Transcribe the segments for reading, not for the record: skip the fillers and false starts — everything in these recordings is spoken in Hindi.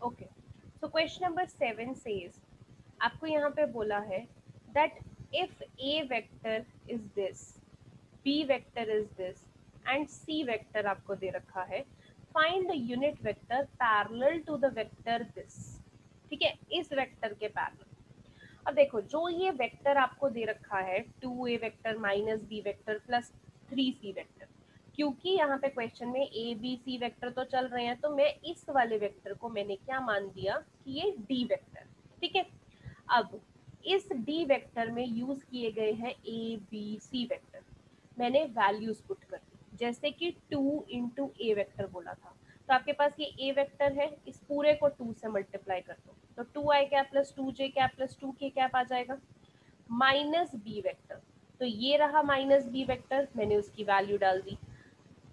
Okay, so question number 7 says, आपको यहाँ पे बोला है that if a vector is this, b vector is this and c vector आपको दे रखा है, find the unit vector parallel to the vector this. ठीक है, इस वेक्टर के पैरेलल। अब देखो, जो ये वेक्टर आपको दे रखा है 2a vector minus b vector plus 3c vector, क्योंकि यहाँ पे क्वेश्चन में ए बी सी वेक्टर तो चल रहे हैं, तो मैं इस वाले वेक्टर को मैंने क्या मान दिया कि ये डी वेक्टर। ठीक है, अब इस डी वेक्टर में यूज किए गए हैं ए बी सी वेक्टर, मैंने वैल्यूज पुट कर दी, जैसे कि 2 इंटू ए वेक्टर बोला था, तो आपके पास ये ए वेक्टर है, इस पूरे को 2 से मल्टीप्लाई कर दो, तो 2i cap plus 2j cap plus 2k cap आ जाएगा, माइनस बी वेक्टर, तो ये रहा माइनस बी वेक्टर, मैंने उसकी वैल्यू डाल दी,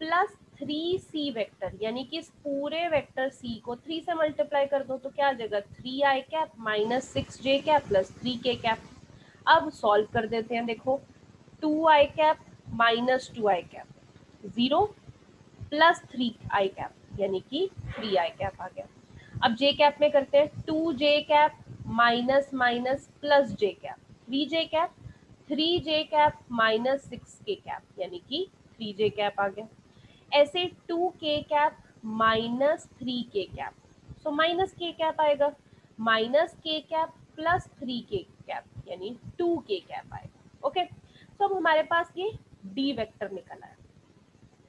प्लस 3c वेक्टर, यानी कि इस पूरे वेक्टर c को 3 से मल्टीप्लाई कर दो, तो क्या आ जाएगा 3i cap minus 6j cap plus 3k cap. अब सॉल्व कर देते हैं, देखो 2i cap minus 2i cap 0 plus 3i cap यानी कि 3i कैप आ गया। अब j कैप में करते हैं, 2j cap minus minus plus j cap 3j cap 3j cap minus 6k cap यानी कि 3j कैप आ गया। ऐसे 2k cap minus 3k cap, so minus k cap आएगा, minus k cap plus 3k cap यानी 2k कैप आएगा। ओके, तो अब हमारे पास ये d वेक्टर निकल आया।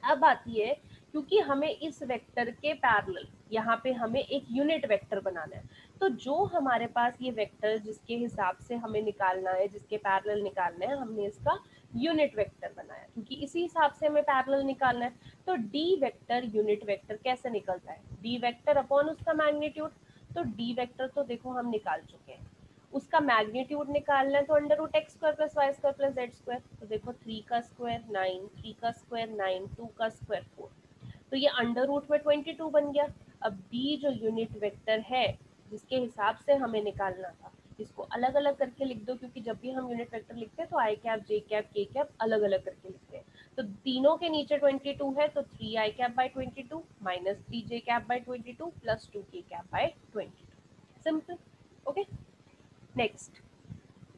अब आती है, क्योंकि हमें इस वेक्टर के पैरेलल यहाँ पे हमें एक यूनिट वेक्टर बनाना है, तो जो हमारे पास ये वेक्टर जिसके हिसाब से हमें निकालना है, जिसके पैरेलल निकालना है, हमने इसका यूनिट वेक्टर बनाया, क्योंकि इसी हिसाब से हमें पैरेलल निकालना है। तो डी वेक्टर यूनिट वेक्टर कैसे निकलता है, डी वेक्टर अपॉन उसका मैग्नीट्यूड, तो डी वेक्टर तो देखो हम निकाल चुके हैं, उसका मैग्नीट्यूड निकालना है, तो under root x square plus y square plus z square, तो देखो 3 का स्क्वायर 9, 3 का स्क्वायर 9, 2 का स्क्वायर 4, तो ये अंडर रूट में 22 बन गया। अब डी जो यूनिट वेक्टर है जिसके हिसाब से हमें निकालना था, इसको अलग अलग करके लिख दो, क्योंकि जब भी हम यूनिट वेक्टर लिखते हैं तो आई कैप जे कैप के कैप अलग अलग करके लिखते हैं, तो तीनों के नीचे 22 है, तो 3 I cap by 22 minus 3 J cap by 22 plus 2 K cap by 22, simple. Okay, next,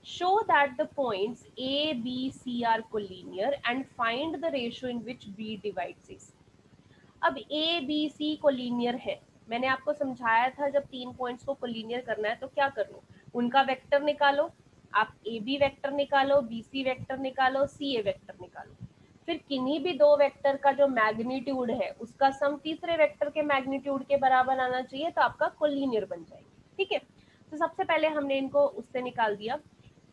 show that the points A, B, C are collinear and find the ratio in which B divides AC। अब ए बी सी कोलिनियर है, मैंने आपको समझाया था जब 3 पॉइंट्स को कोलिनियर करना है तो क्या कर लो, उनका वेक्टर निकालो, आप ए बी वेक्टर निकालो, बी सी वेक्टर निकालो, सी ए वेक्टर निकालो, फिर किन्हीं भी दो वेक्टर का जो मैग्नीट्यूड है उसका सम तीसरे वेक्टर के मैग्नीट्यूड के बराबर आना चाहिए, तो आपका कोलिनियर बन जाएगी। ठीक है, तो सबसे पहले हमने इनको उससे निकाल दिया,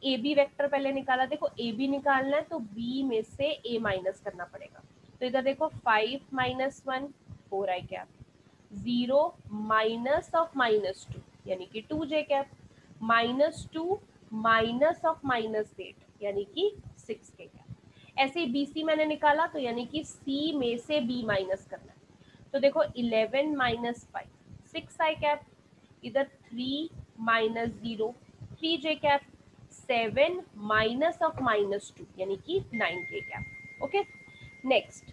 ए बी वेक्टर पहले निकाला, देखो ए बी निकालना है तो बी में से ए माइनस करना पड़ेगा, तो इधर देखो 5 minus 1 4 I cap, 0 minus of minus 2 यानी कि 2j cap, minus 2 minus of minus 8 यानी कि 6k कैप। ऐसे ही बी सी मैंने निकाला, तो यानी कि सी में से बी माइनस करना है, तो देखो 11 माइनस 5 6 आई कैप, इधर 3 minus 0 3j cap, 7 minus of minus 2 यानी कि 9k कैप। ओके, नेक्स्ट,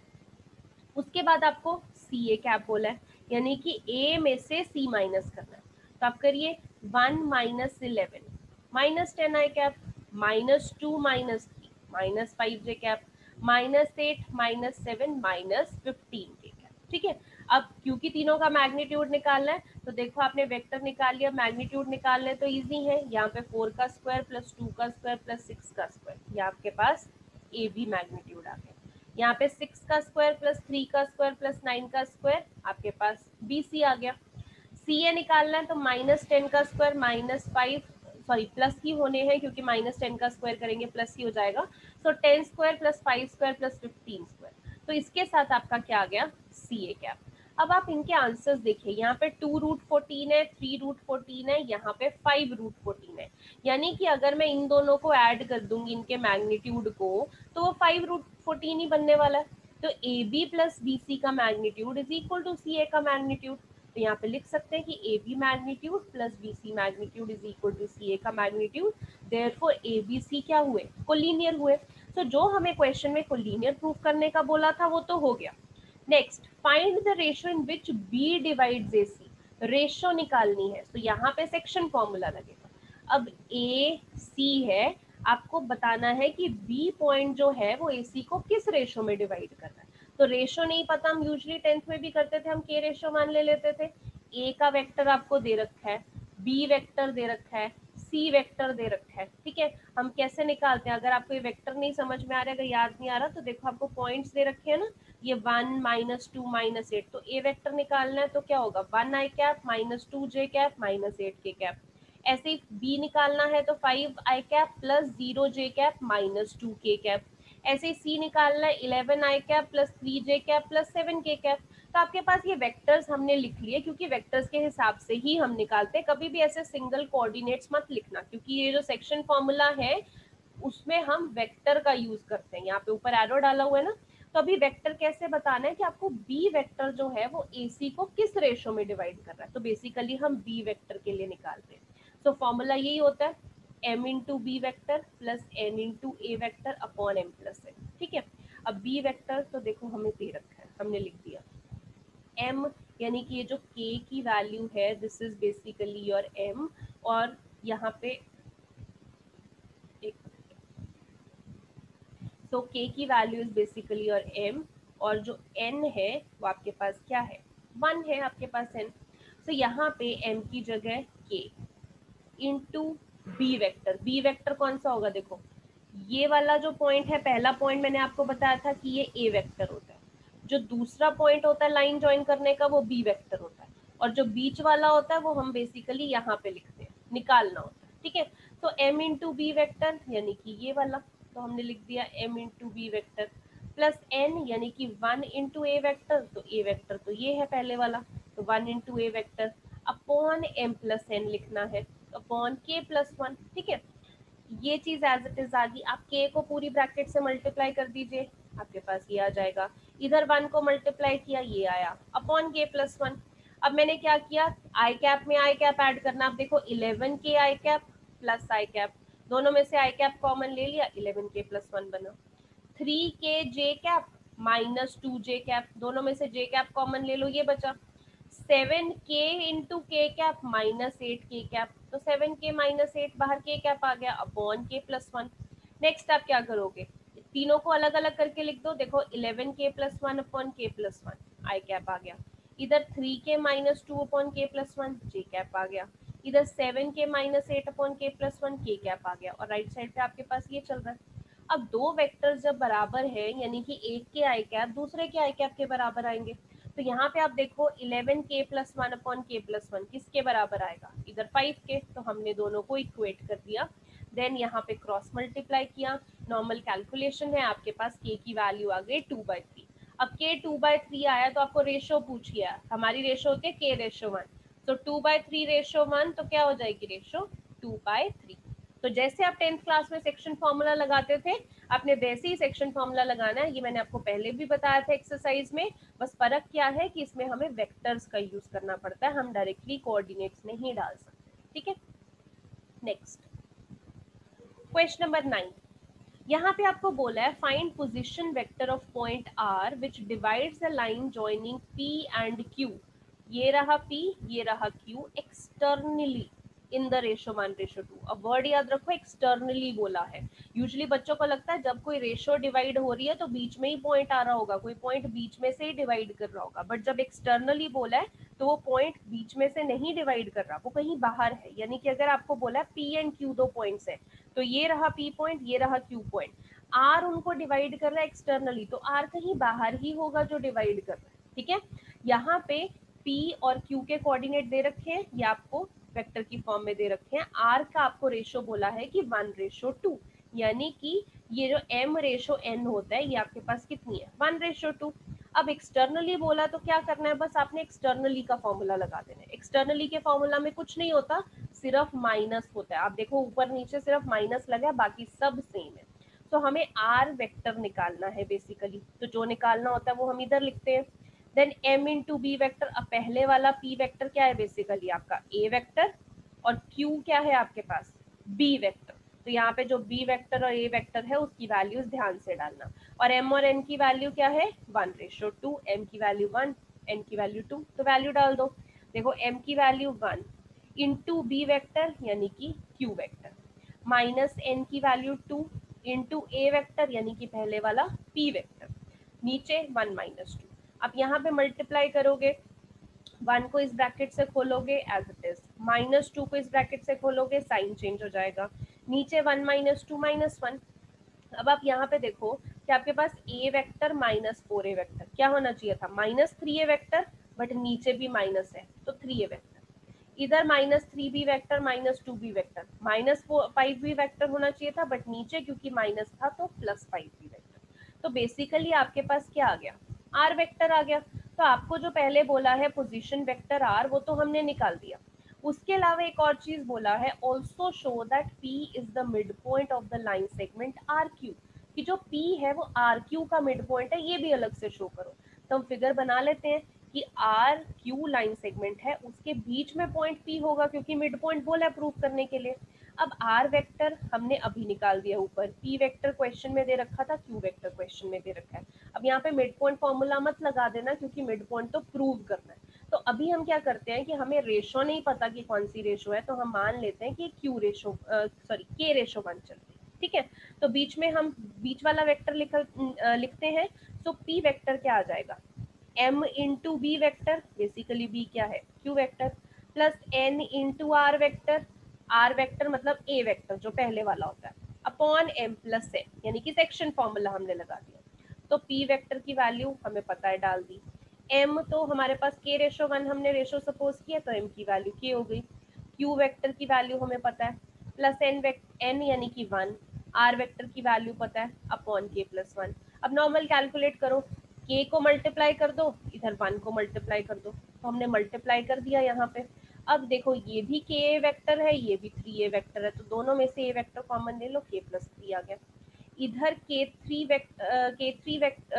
उसके बाद आपको सी ए कैप बोला है, यानी कि ए में से सी माइनस करना है, तो आप करिए 1 माइनस 11 माइनस 10 आई कैप, माइनस 2 माइनस 3 माइनस 5 जे कैप, माइनस 8 माइनस 7 माइनस 15 के कैप। ठीक है, अब क्योंकि तीनों का मैग्नीट्यूड निकालना है, तो देखो आपने वेक्टर निकाल लिया, मैग्नीट्यूड निकालना है तो इजी है, यहाँ पे 4 का स्क्वायर प्लस 2 का स्क्वायर प्लस 6 का स्क्वायर, ये आपके पास ए बी मैग्नीट्यूड आ गया। यहाँ पे 6 का स्क्वायर प्लस 3 का स्क्वायर प्लस 9 का स्क्वायर, आपके पास बी सी आ गया। सी ए निकालना है तो माइनस 10 का स्क्वायर माइनस 5, सॉरी प्लस ही होने हैं क्योंकि माइनस 10 का स्क्वायर करेंगे प्लस ही हो जाएगा, सो 10 square plus 5 square plus 15 square, तो इसके साथ आपका क्या आ गया सी ए कैप। अब आप इनके आंसर्स देखिए, यहाँ पे 2 रूट 14 है, 3 रूट 14 है, यहाँ पे 5 रूट 14 है, यानी कि अगर मैं इन दोनों को ऐड कर दूंगी इनके मैग्नीट्यूड को, तो वो 5 रूट 14 ही बनने वाला है, तो A B plus B C का magnitude is equal to C A का मैग्नीट्यूड, तो यहाँ पे लिख सकते हैं कि A B magnitude plus B C magnitude is equal to C A का magnitude, therefore A B C क्या हुए, कोलिनियर हुए। तो जो हमें क्वेश्चन में कोलिनियर प्रूफ करने का बोला था वो तो हो गया। Next, find the ratio in which b divides AC। Ratio निकालनी है तो यहाँ पे सेक्शन फॉर्मूला लगेगा। अब ए सी है, आपको बताना है कि बी पॉइंट जो है वो ए सी को किस रेशो में डिवाइड कर रहा है। तो रेशो नहीं पता, हम यूजली 10th में भी करते थे, हम के रेशो मान ले लेते थे। ए का वेक्टर आपको दे रखा है, बी वेक्टर दे रखा है, सी वेक्टर दे रखा है, ठीक है। हम कैसे निकालते हैं, अगर आपको ये वेक्टर नहीं समझ में आ रहा है, अगर याद नहीं आ रहा, तो देखो आपको पॉइंट्स दे रखे हैं ना, ये 1 -2 -8, तो ए वेक्टर निकालना है तो क्या होगा, 1 आई कैप -2 जे कैप -8 के कैप। ऐसे ही बी निकालना है तो 5 आई कैप प्लस 0 जे कैप -2 के कैप। ऐसे ही सी निकालना है 11 आई cap plus 3 J cap plus 7 के कैप। तो आपके पास ये वेक्टर्स हमने लिख लिए, क्योंकि वेक्टर्स के हिसाब से ही हम निकालते हैं, कभी भी ऐसे सिंगल कोऑर्डिनेट्स मत लिखना, क्योंकि ये जो सेक्शन फॉर्मूला है उसमें हम वेक्टर का यूज करते हैं। यहाँ पे ऊपर एरो डाला हुआ है ना, तो अभी वेक्टर कैसे बताना है कि आपको बी वेक्टर जो है वो ए सी को किस रेशो में डिवाइड कर रहा है। तो बेसिकली हम बी वेक्टर के लिए निकालते हैं। सो फॉर्मूला यही होता है, m into B vector plus n into A vector upon m plus n, ठीक है। अब बी वैक्टर तो देखो हमें दे रखा है, हमने लिख दिया m, यानी कि ये जो k की वैल्यू है this is basically your m, और यहाँ पे एक, सो k की value is basically your m, और जो n है वो आपके पास क्या है, 1 है आपके पास n। तो यहाँ पे m की जगह k into b vector. B vector कौन सा होगा, देखो ये वाला जो पॉइंट है, पहला पॉइंट मैंने आपको बताया था कि ये ए वेक्टर होता है, जो दूसरा पॉइंट होता है लाइन ज्वाइन करने का वो बी वेक्टर होता है, और जो बीच वाला होता है वो हम बेसिकली यहाँ पे लिखते हैं, निकालना होता है, ठीक है। तो m इंटू बी वैक्टर यानी कि ये वाला, तो हमने लिख दिया m into B vector plus n यानी कि 1 इंटू ए वैक्टर, तो ए वैक्टर तो ये है पहले वाला, तो 1 into A vector upon m plus n लिखना है, अपॉन k प्लस 1, ठीक है। ये चीज एज इट इज आ गई। आप k को पूरी ब्रैकेट से मल्टीप्लाई कर दीजिए, आपके पास ये आ जाएगा। इधर 1 को मल्टीप्लाई किया, ये आया अपॉन k प्लस 1। अब मैंने क्या किया, आई कैप में आई कैप ऐड करना। आप देखो 11 के आई कैप प्लस आई कैप, दोनों में से आई कैप कॉमन ले लिया, 11 के प्लस 1 बना। 3 के जे कैप -2 जे कैप, दोनों में से जे कैप कॉमन ले लो, ये बचा। 7 के इंटू के कैप -8 के कैप, तो 7 के -8 बाहर के कैप आ गया अपॉन के प्लस 1। नेक्स्ट आप क्या करोगे, तीनों को अलग अलग करके लिख दो। देखो 11 के प्लस 1 अपॉन के प्लस 1 आई कैप आ गया, इधर 3 के -2 अपॉन के प्लस 1 जे कैप आ गया, इधर 7 के -8 अपॉन के प्लस 1 के कैप आ गया, और राइट साइड पे आपके पास ये चल रहा है। अब दो वेक्टर्स जब बराबर है, यानी कि एक के आई कैप दूसरे के आई कैप के बराबर आएंगे, तो यहाँ पे आप देखो 11 के प्लस 1 अपॉन के प्लस 1 किसके बराबर आएगा, इधर 5 के, तो हमने दोनों को इक्वेट कर दिया। देन यहाँ पे क्रॉस मल्टीप्लाई किया, नॉर्मल कैलकुलेशन है, आपके पास k की वैल्यू आ गई 2/3। अब k 2/3 आया तो आपको रेशो पूछ लिया, हमारी रेशो होती है k रेशो 1, तो 2/3 रेशो 1, तो क्या हो जाएगी रेशो 2/3। तो जैसे आप 10th क्लास में सेक्शन फॉर्मूला लगाते थे, आपने वैसे ही सेक्शन फॉर्मूला लगाना है। ये मैंने आपको पहले भी बताया था एक्सरसाइज में, बस फर्क क्या है कि इसमें हमें वेक्टर्स का यूज करना पड़ता है, हम डायरेक्टली कोऑर्डिनेट्स नहीं डाल सकते, ठीक है। नेक्स्ट क्वेश्चन नंबर 9, यहाँ पे आपको बोला है find position vector of point r which divides the line joining p and q। ये रहा p, ये रहा q, externally in the ratio 1:2। अब वर्ड याद रखो, एक्सटर्नली बोला है। यूजुअली बच्चों को लगता है जब कोई रेशो डिवाइड हो रही है तो बीच में ही पॉइंट आ रहा होगा, कोई पॉइंट बीच में से ही डिवाइड कर रहा होगा, बट जब एक्सटर्नली बोला है तो वो पॉइंट बीच में से नहीं डिवाइड कर रहा, वो कहीं बाहर है। यानी कि अगर आपको बोला है p एंड q दो पॉइंट्स है, तो ये रहा p पॉइंट, ये रहा q पॉइंट, r उनको डिवाइड कर रहा है एक्सटर्नली, तो r कहीं बाहर ही होगा जो डिवाइड कर रहा है, ठीक है। यहाँ पे p और q के कोऑर्डिनेट दे रखे हैं, ये आपको वेक्टर की फॉर्म में दे रखे हैं। r का आपको रेशो बोला है कि 1:2, यानी कि ये जो m रेशो n होता है ये आपके पास कितनी है 1:2। अब एक्सटर्नली बोला तो क्या करना है, बस आपने एक्सटर्नली का फॉर्मूला लगा देना है। एक्सटर्नली के फॉर्मूला में कुछ नहीं होता, सिर्फ माइनस होता है। आप देखो ऊपर नीचे सिर्फ माइनस लगा, बाकी सब सेम है। तो हमें आर वेक्टर निकालना है बेसिकली, तो जो निकालना होता है वो हम इधर लिखते हैं। Then m into B vector, अब पहले वाला p वेक्टर क्या है बेसिकली आपका a वेक्टर, और q क्या है आपके पास b वेक्टर। तो यहाँ पे जो b वेक्टर और a वेक्टर है उसकी वैल्यूज ध्यान से डालना, और m और n की वैल्यू क्या है 1:2, m की वैल्यू 1, n की वैल्यू 2, तो वैल्यू डाल दो। देखो m की वैल्यू 1 इंटू बी वेक्टर यानी कि q वेक्टर, माइनस n की वैल्यू 2 इंटू a वेक्टर यानी कि पहले वाला p वेक्टर, नीचे 1 माइनस 2। अब यहाँ पे मल्टीप्लाई करोगे, 1 को इस ब्रैकेट से खोलोगे एज इट इज, माइनस 2 को इस ब्रैकेट से खोलोगे साइन चेंज हो जाएगा, नीचे 1 माइनस 2 माइनस 1। अब आप यहाँ पे देखो कि आपके पास a vector minus 4a vector क्या होना चाहिए था, माइनस 3a वेक्टर, बट नीचे भी माइनस है तो 3a वेक्टर, इधर minus 3b vector minus 2b vector, minus 5b vector होना चाहिए था, बट नीचे क्योंकि माइनस था तो प्लस 5b वेक्टर। तो बेसिकली आपके पास क्या आ गया, r वेक्टर आ गया। तो आपको जो पहले बोला है पोजीशन वेक्टर r, वो तो हमने निकाल दिया। उसके अलावा एक और चीज बोला है, also show that p is the mid point of the line segment r q, कि जो p है वो आर क्यू का मिड पॉइंट है, ये भी अलग से शो करो। तो हम फिगर बना लेते हैं कि आर क्यू लाइन सेगमेंट है, उसके बीच में पॉइंट p होगा, क्योंकि मिड पॉइंट बोला है प्रूव करने के लिए। अब आर वेक्टर हमने अभी निकाल दिया ऊपर, पी वेक्टर क्वेश्चन में दे रखा था, क्यू वेक्टर क्वेश्चन में दे रखा है। अब यहाँ पे मिड पॉइंट फॉर्मूला मत लगा देना, क्योंकि मिड पॉइंट तो प्रूव करना है। तो अभी हम क्या करते हैं कि हमें रेशो नहीं पता कि कौन सी रेशो है, तो हम मान लेते हैं कि क्यू रेशो सॉरी के रेशो 1 चल रही है, ठीक है। तो बीच में हम बीच वाला वेक्टर लिखते हैं। तो पी वेक्टर क्या आ जाएगा, m into b vector, basically b क्या है q vector, plus n into r vector, r vector मतलब a वेक्टर जो पहले वाला होता है, अपॉन m प्लस n, यानी कि सेक्शन फॉर्मूला हमने लगा दिया। तो p वेक्टर की वैल्यू हमें पता है, डाल दी। m तो हमारे पास k रेशो 1 हमने रेशो सपोज किया, तो m की वैल्यू k हो गई। q वेक्टर की वैल्यू हमें पता है, प्लस n यानी कि 1, r वेक्टर की वैल्यू पता है, अपॉन k प्लस 1। अब नॉर्मल कैलकुलेट करो, k को मल्टीप्लाई कर दो, इधर 1 को मल्टीप्लाई कर दो, तो हमने मल्टीप्लाई कर दिया यहाँ पे। अब देखो ये भी k वेक्टर है, ये भी 3a वेक्टर है, तो दोनों में से a वेक्टर कॉमन ले लो, k प्लस 3 आ गया। इधर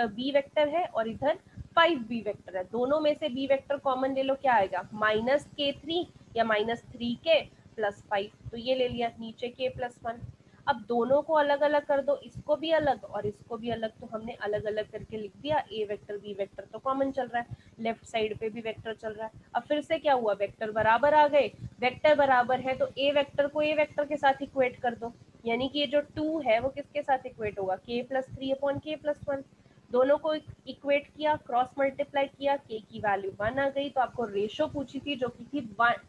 b वेक्टर है और इधर 5b वेक्टर है, दोनों में से b वेक्टर कॉमन ले लो, क्या आएगा माइनस k3 या माइनस 3k प्लस 5, तो ये ले लिया, नीचे k प्लस 1। अब दोनों को अलग अलग कर दो, इसको भी अलग और इसको भी अलग, तो हमने अलग अलग करके लिख दिया। a वेक्टर b वेक्टर तो कॉमन चल रहा है, लेफ्ट साइड पे भी वेक्टर चल रहा है। अब फिर से क्या हुआ, वेक्टर बराबर आ गए, वेक्टर बराबर है तो a वेक्टर को a वेक्टर के साथ इक्वेट कर दो, यानी कि ये जो 2 है वो किसके साथ इक्वेट होगा, k plus 3 upon k plus 1। दोनों को इक्वेट किया, क्रॉस मल्टीप्लाई किया, k की वैल्यू 1 आ गई। तो आपको रेशो पूछी थी जो कि थी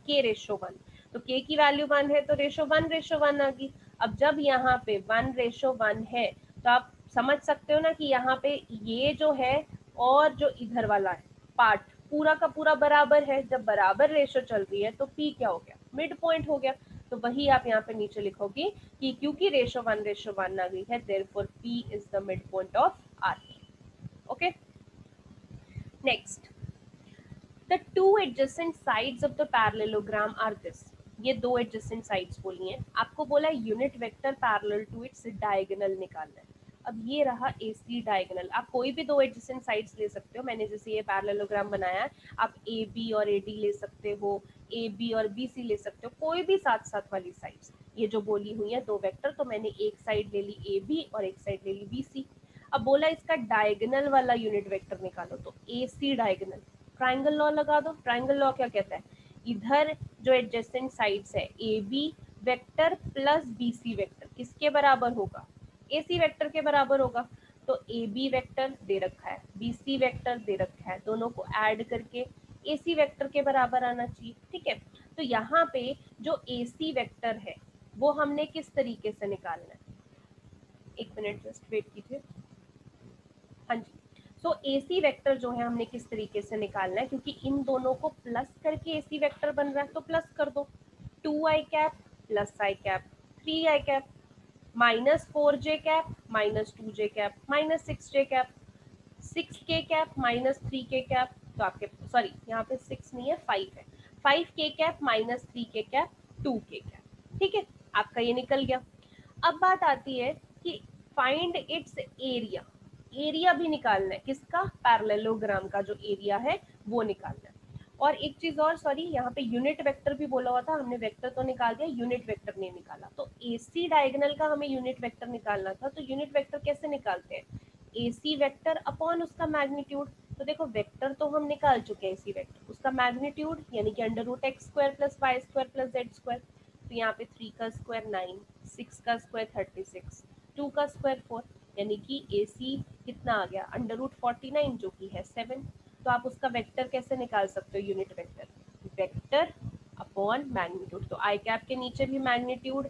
k रेशो 1, तो k की वैल्यू 1 है तो रेशो 1 आ गई। अब जब यहाँ पे 1 रेशो 1 है, तो आप समझ सकते हो ना कि यहाँ पे ये जो है और जो इधर वाला है पार्ट पूरा का पूरा बराबर है। जब बराबर रेशो चल रही है तो p क्या हो गया, मिड पॉइंट हो गया। तो वही आप यहाँ पे नीचे लिखोगे कि क्योंकि रेशो 1 आ गई है, therefore p is the mid point of r। Okay, next, the two adjacent sides of the parallelogram are this. ये दो एडजेसेंट साइड्स बोली हैं, आपको बोला है unit vector parallel to its diagonal निकालना है। अब ये रहा AC डायगोनल, आप कोई भी दो एडजेसेंट साइड्स ले सकते हो। मैंने जैसे ये पैरेललोग्राम बनाया है, आप AB और AD ले सकते हो, AB और BC ले सकते हो, कोई भी साथ साथ वाली साइड्स ये जो बोली हुई है दो वेक्टर, तो मैंने एक साइड ले ली AB और एक साइड ले ली BC। अब बोला इसका डायगोनल वाला यूनिट वेक्टर निकालो, तो AC डायगोनल, ट्राइंगल लॉ लगा दो। ट्राइंगल लॉ क्या कहता है, इधर जो एडजेसेंट साइड्स है AB vector plus BC vector किसके बराबर होगा, AC वेक्टर के बराबर होगा। तो AB वेक्टर दे रखा है, BC वेक्टर दे रखा है, दोनों को ऐड करके AC वेक्टर के बराबर आना चाहिए, ठीक है। तो यहाँ पे जो AC वेक्टर है वो हमने किस तरीके से निकालना है, एक मिनट जस्ट वेट कीजिए। हाँ जी, सो AC वेक्टर जो है हमने किस तरीके से निकालना है, क्योंकि इन दोनों को प्लस करके AC वेक्टर बन रहा है, तो प्लस कर दो, 2i cap plus i cap, 3i cap minus 4j cap minus 2j cap minus 6j cap, 6k cap minus 3k cap, तो आपके सॉरी यहाँ पे 6 नहीं है 5 है, 5k cap minus 3k cap 2k cap, ठीक है, आपका ये निकल गया। अब बात आती है कि फाइंड इट्स एरिया, एरिया भी निकालना है किसका, पैरेललोग्राम का जो एरिया है वो निकालना है। और एक चीज और, सॉरी यहाँ पे यूनिट वेक्टर भी बोला हुआ था, हमने वेक्टर तो निकाल दिया, यूनिट वेक्टर नहीं निकाला। तो AC डायगोनल का हमें यूनिट वेक्टर निकालना था, तो यूनिट वेक्टर कैसे निकालते हैं, AC वेक्टर अपॉन उसका मैग्नीट्यूड। तो देखो वेक्टर तो हम निकाल चुके हैं AC वेक्टर, उसका मैग्नीट्यूड यानी कि under root x square plus y square plus z square. तो यहाँ पे 3 का स्क्वायर 9, 6 का स्क्वायर 36, 2 का स्क्वायर 4, यानी कि ए सी कितना आ गया अंडर रूट 49 जो कि है 7। तो आप उसका वेक्टर कैसे निकाल सकते हो, unit vector, vector upon magnitude. तो आई कैप के नीचे भी मैग्नीट्यूड,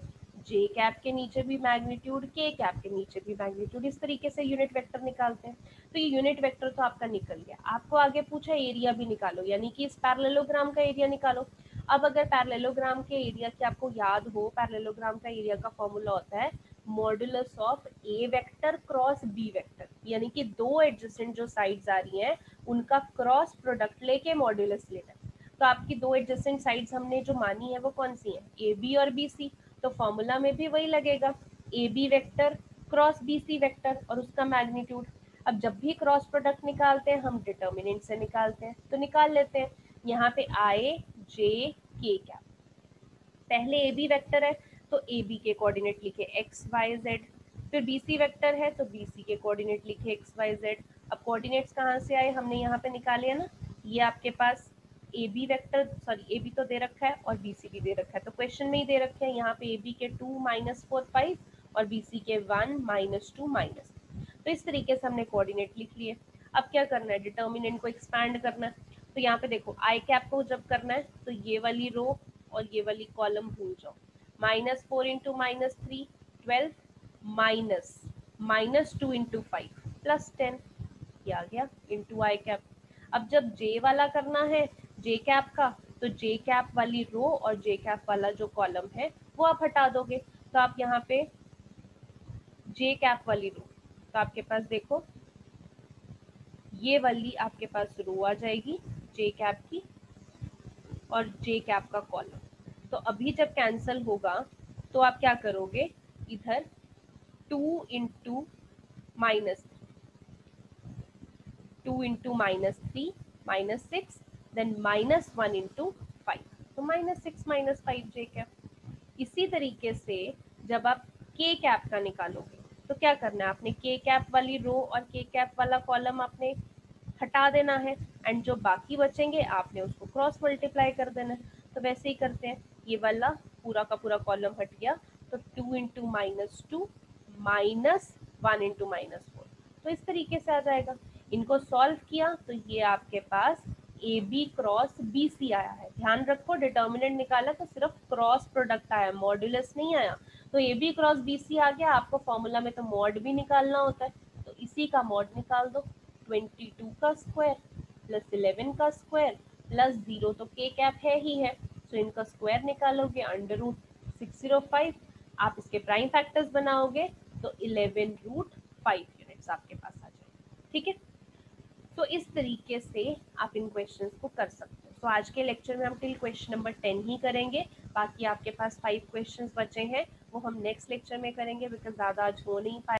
जे कैप के नीचे भी मैग्नीट्यूड, के कैप के नीचे भी मैग्नीट्यूड, इस तरीके से यूनिट वेक्टर निकालते हैं। तो ये यूनिट वेक्टर तो आपका निकल गया। आपको आगे पूछा एरिया भी निकालो, यानी कि इस पैरेललोग्राम का एरिया निकालो। अब अगर पैरेललोग्राम के एरिया की आपको याद हो, पैरेललोग्राम का एरिया का फॉर्मूला होता है modulus of a vector cross b vector, यानी कि दो एडजेसेंट जो साइड्स आ रही हैं उनका क्रॉस प्रोडक्ट लेके मॉडुलस लेना है। तो आपकी दो एडजेसेंट साइड्स हमने जो मानी है वो कौन सी है, ए बी और बी सी। तो फॉर्मूला में भी वही लगेगा, a B vector cross B c vector और उसका मैग्नीट्यूड। अब जब भी क्रॉस प्रोडक्ट निकालते हैं हम डिटर्मिनेंट से निकालते हैं, तो निकाल लेते हैं। यहाँ पे आई जे के कैप, पहले ए बी वेक्टर है तो ए बी के कोऑर्डिनेट लिखे एक्स वाई जेड, फिर बी सी वेक्टर है तो बी सी के कोऑर्डिनेट लिखे एक्स वाई जेड। अब कोऑर्डिनेट्स कहाँ से आए, हमने यहाँ पे निकाले है ना, ये आपके पास A B vector, sorry A B तो दे रखा है और बी सी भी दे रखा है, तो क्वेश्चन में ही दे रखे हैं यहाँ पे ए बी के 2 -4 5 और बी सी के 1 -2 -। तो इस तरीके से हमने कोऑर्डिनेट लिख लिए। अब क्या करना है, डिटर्मिनेंट को एक्सपैंड करना है। तो यहाँ पे देखो आई कैप को जब करना है तो ये वाली रो और ये वाली कॉलम भूल जाओ। -4 इंटू -3 12 माइनस -2 इंटू 5 प्लस 10, ये आ गया इंटू आई कैप। अब जब जे वाला करना है जे कैप का, तो जे कैप वाली रो और जे कैप वाला जो कॉलम है वो आप हटा दोगे। तो आप यहाँ पे जे कैप वाली रो, तो आपके पास देखो ये वाली आपके पास रो आ जाएगी जे कैप की और जे कैप का कॉलम। तो अभी जब कैंसिल होगा तो आप क्या करोगे, इधर 2 into minus 2 into -3 -6 then -1 into 5, तो -6 -5 जे कैप। इसी तरीके से जब आप के कैप का निकालोगे तो क्या करना है, आपने के कैप वाली रो और के कैप वाला कॉलम आपने हटा देना है एंड जो बाकी बचेंगे आपने उसको क्रॉस मल्टीप्लाई कर देना है। तो वैसे ही करते हैं, ये वाला पूरा का पूरा कॉलम हट गया तो 2 इंटू -2 -1 इंटू -4, तो इस तरीके से आ जाएगा। इनको सॉल्व किया तो ये आपके पास A B cross B C आया है। ध्यान रखो डिटर्मिनेंट निकाला तो सिर्फ क्रॉस प्रोडक्ट आया, मॉड्यूलस नहीं आया। तो A B cross B C आ गया, आपको फॉर्मूला में तो मॉड भी निकालना होता है, तो इसी का मॉड निकाल दो। 22 का स्क्वायर प्लस 11 का स्क्वायर प्लस 0 तो के कैप है ही है, तो इनका स्क्वायर निकालोगे अंडर रूट 605। आप इसके प्राइम फैक्टर्स बनाओगे तो 11√5 यूनिट्स आपके पास आ जाएगा। ठीक है, तो इस तरीके से आप इन क्वेश्चंस को कर सकते हो। तो आज के लेक्चर में हम टिल क्वेश्चन नंबर 10 ही करेंगे, बाकी आपके पास 5 क्वेश्चंस बचे हैं वो हम नेक्स्ट लेक्चर में करेंगे, बिकॉज ज़्यादा आज हो नहीं पाए।